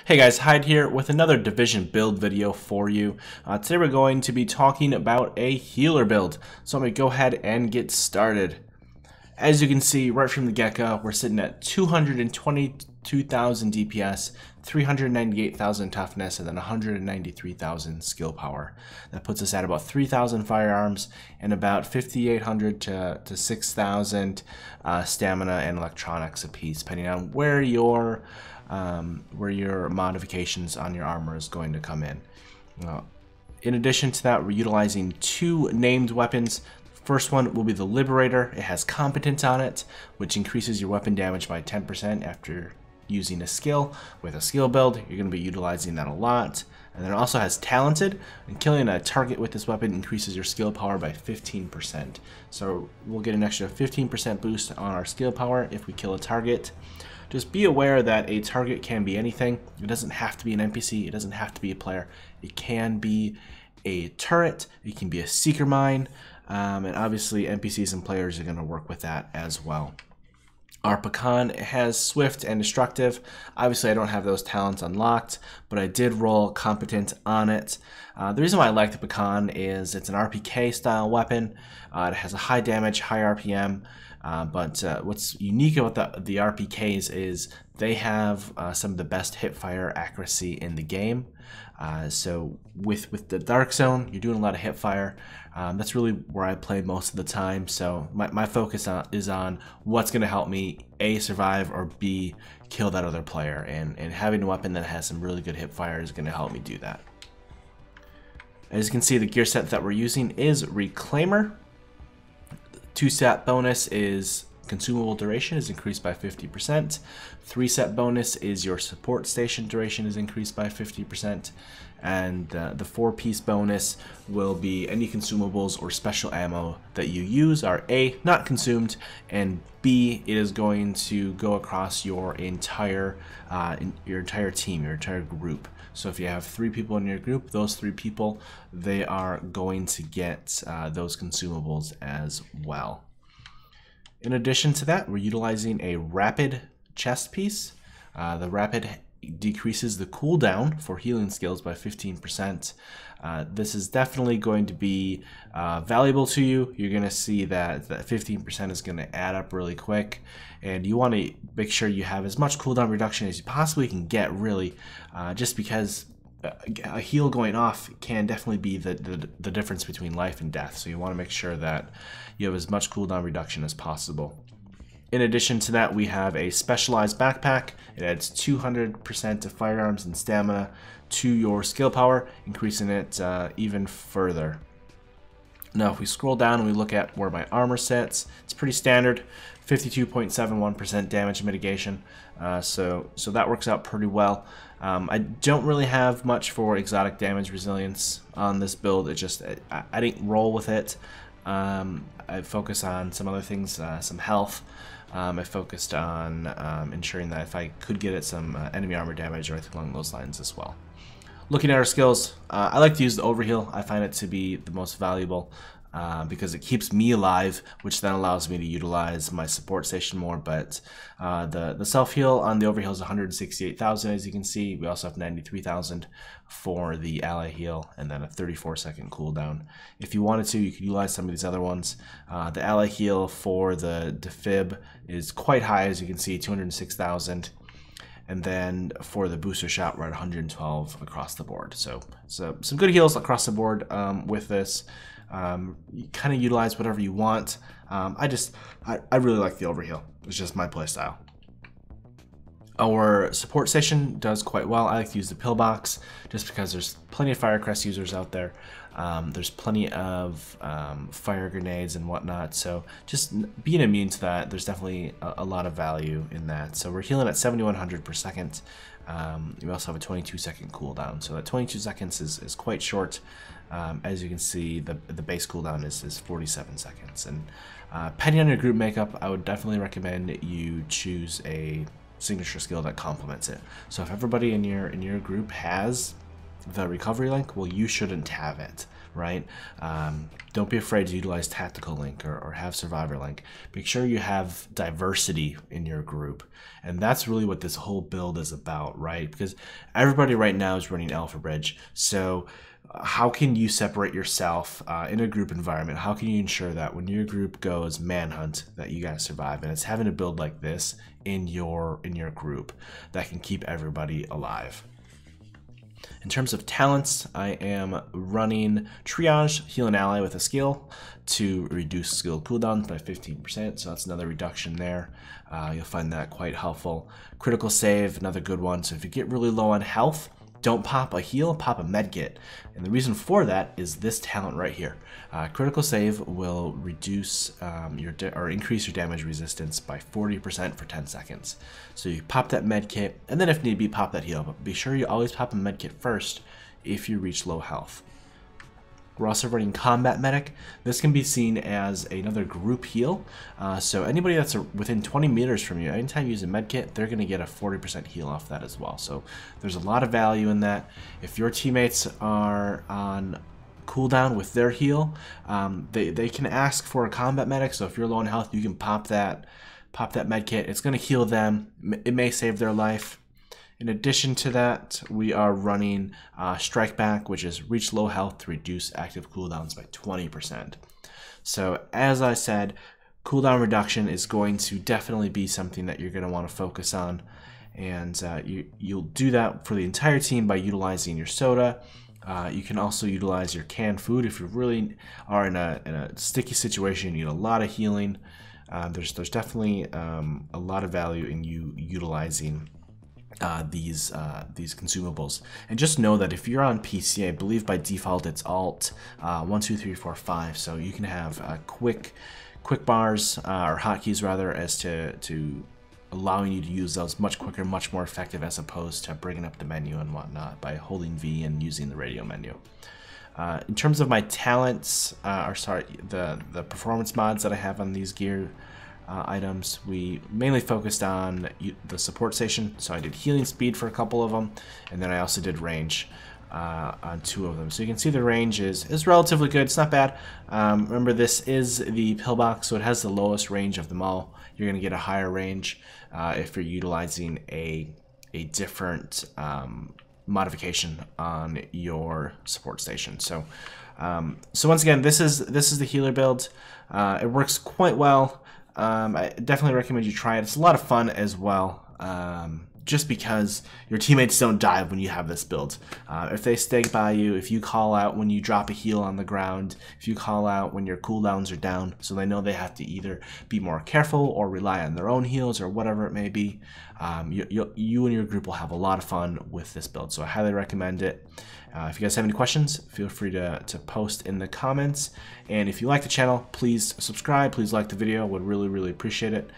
Hey guys, Hyde here with another Division build video for you. Today we're going to be talking about a healer build. So I'm going to go ahead and get started. As you can see right from the get-go, we're sitting at 222,000 DPS, 398,000 toughness, and then 193,000 skill power. That puts us at about 3,000 firearms and about 5,800 to 6,000 stamina and electronics apiece, depending on where your modifications on your armor is going to come in. In addition to that, we're utilizing two named weapons. First one will be the Liberator. It has Competent on it, which increases your weapon damage by 10% after using a skill. With a skill build, you're going to be utilizing that a lot. And then it also has Talented, and killing a target with this weapon increases your skill power by 15%. So we'll get an extra 15% boost on our skill power if we kill a target. Just be aware that a target can be anything. It doesn't have to be an NPC, it doesn't have to be a player. It can be a turret, it can be a seeker mine, and obviously NPCs and players are going to work with that as well. Our pecan has Swift and Destructive. Obviously I don't have those talents unlocked, but I did roll Competent on it. The reason why I like the pecan is it's an RPK style weapon. It has a high damage, high RPM, but what's unique about the RPKs is they have some of the best hipfire accuracy in the game. So with the Dark Zone, you're doing a lot of hipfire. That's really where I play most of the time. So my focus is on what's going to help me A, survive, or B, kill that other player. And having a weapon that has some really good hipfire is going to help me do that. As you can see, the gear set that we're using is Reclaimer. 2-stat bonus is consumable duration is increased by 50%. 3-set bonus is your support station duration is increased by 50%. And the 4-piece bonus will be any consumables or special ammo that you use are A, not consumed, and B, it is going to go across your entire team, your entire group. So if you have 3 people in your group, those 3 people, they are going to get those consumables as well. In addition to that, we're utilizing a rapid chest piece. The rapid decreases the cooldown for healing skills by 15%. This is definitely going to be valuable to you. You're going to see that 15% is going to add up really quick, and you want to make sure you have as much cooldown reduction as you possibly can get, really, just because a heal going off can definitely be the difference between life and death. So you want to make sure that you have as much cooldown reduction as possible. In addition to that, we have a specialized backpack. It adds 200% of firearms and stamina to your skill power, increasing it even further. Now, if we scroll down and we look at where my armor sits, it's pretty standard, 52.71% damage mitigation. So that works out pretty well. I don't really have much for exotic damage resilience on this build. It just I didn't roll with it. I focus on some other things, some health. I focused on ensuring that if I could get it some enemy armor damage or anything along those lines as well. Looking at our skills, I like to use the overheal. I find it to be the most valuable because it keeps me alive, which then allows me to utilize my support station more. But the self-heal on the overheal is 168,000, as you can see. We also have 93,000 for the ally heal, and then a 34-second cooldown. If you wanted to, you could utilize some of these other ones. The ally heal for the defib is quite high, as you can see, 206,000. And then for the booster shot, we're at 112 across the board. So some good heals across the board with this. You kind of utilize whatever you want. I really like the overheal. It's just my playstyle. Our support station does quite well. I like to use the pillbox just because there's plenty of Firecrest users out there. There's plenty of fire grenades and whatnot, so just being immune to that, there's definitely a lot of value in that. So we're healing at 7,100 per second. We also have a 22-second cooldown, so that 22 seconds is quite short. As you can see, the base cooldown is 47 seconds. And depending on your group makeup, I would definitely recommend you choose a signature skill that complements it. So if everybody in your group has the recovery link, well, you shouldn't have it. right? Don't be afraid to utilize Tactical Link or have Survivor Link. Make sure you have diversity in your group. And that's really what this whole build is about, right? Because everybody right now is running Alpha Bridge. So how can you separate yourself in a group environment? How can you ensure that when your group goes manhunt, that you guys survive? And it's having a build like this in your group that can keep everybody alive. In terms of talents, I am running Triage, Heal an Ally with a skill to reduce skill cooldowns by 15%, so that's another reduction there. You'll find that quite helpful. Critical Save, another good one. So if you get really low on health, don't pop a heal, pop a medkit. And the reason for that is this talent right here. Critical Save will reduce or increase your damage resistance by 40% for 10 seconds. So you pop that medkit, and then if need be, pop that heal. But be sure you always pop a medkit first if you reach low health. We're also running Combat Medic. This can be seen as another group heal. So anybody that's within 20 meters from you, anytime you use a medkit, they're going to get a 40% heal off that as well. So there's a lot of value in that. If your teammates are on cooldown with their heal, they can ask for a Combat Medic. So if you're low on health, you can pop that medkit. It's going to heal them. It may save their life. In addition to that, we are running Strike Back, which is reach low health to reduce active cooldowns by 20%. So as I said, cooldown reduction is going to definitely be something that you're going to want to focus on. And you'll do that for the entire team by utilizing your soda. You can also utilize your canned food if you really are in a sticky situation, you need a lot of healing. There's definitely a lot of value in you utilizing these consumables. And just know that if you're on PC, I believe by default it's Alt 1, 2, 3, 4, 5. So you can have quick bars or hotkeys rather, as to allowing you to use those much quicker, much more effective, as opposed to bringing up the menu and whatnot by holding V and using the radio menu. In terms of my talents, the performance mods that I have on these gear items, we mainly focused on the support station. So I did healing speed for a couple of them, and then I also did range on 2 of them. So you can see the range is relatively good. It's not bad. Remember, this is the pillbox, so it has the lowest range of them all. You're going to get a higher range if you're utilizing a different modification on your support station. So once again, this is the healer build. It works quite well. I definitely recommend you try it. It's a lot of fun as well, just because your teammates don't die when you have this build. If they stay by you, if you call out when you drop a heal on the ground, if you call out when your cooldowns are down, so they know they have to either be more careful or rely on their own heals or whatever it may be, you and your group will have a lot of fun with this build. So I highly recommend it. If you guys have any questions, feel free to post in the comments. And if you like the channel, please subscribe, please like the video. Would really appreciate it.